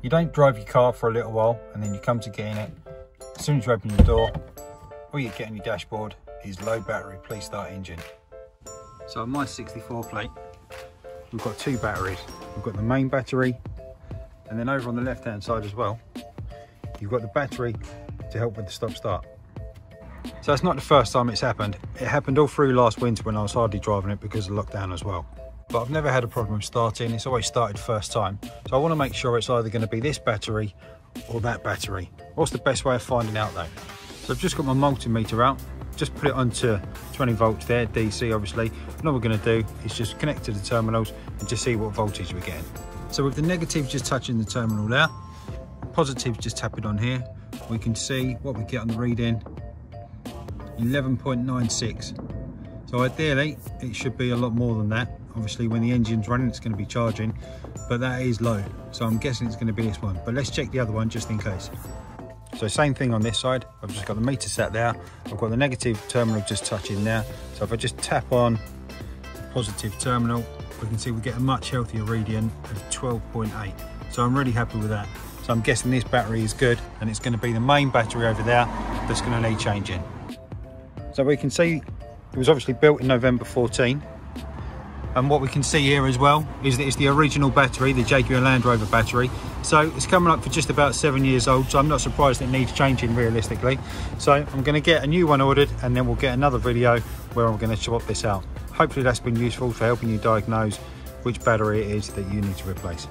You don't drive your car for a little while and then you come to get in it. As soon as you open the door, all you get on your dashboard is low battery, please start engine. So on my 64 plate, we've got two batteries. We've got the main battery, and then over on the left hand side as well, you've got the battery to help with the stop start. So it's not the first time it's happened. It happened all through last winter when I was hardly driving it because of lockdown as well. But I've never had a problem starting. It's always started first time. So I want to make sure it's either going to be this battery or that battery. What's the best way of finding out though? So I've just got my multimeter out, just put it onto 20 volts there, DC obviously. And all we're going to do is just connect to the terminals and just see what voltage we're getting. So with the negative just touching the terminal there, positive just tapping on here, we can see what we get on the reading, 11.96. So ideally it should be a lot more than that. Obviously when the engine's running it's going to be charging, but that is low. So I'm guessing it's going to be this one, but let's check the other one just in case. So same thing on this side, I've just got the meter sat there, I've got the negative terminal just touching there. So if I just tap on the positive terminal, we can see we get a much healthier reading of 12.8. So I'm really happy with that. So I'm guessing this battery is good and it's going to be the main battery over there that's going to need changing. So we can see it was obviously built in November 14. And what we can see here as well is that it's the original battery, the Jaguar Land Rover battery. So it's coming up for just about 7 years old, so I'm not surprised it needs changing realistically. So I'm going to get a new one ordered and then we'll get another video where I'm going to swap this out. Hopefully that's been useful for helping you diagnose which battery it is that you need to replace.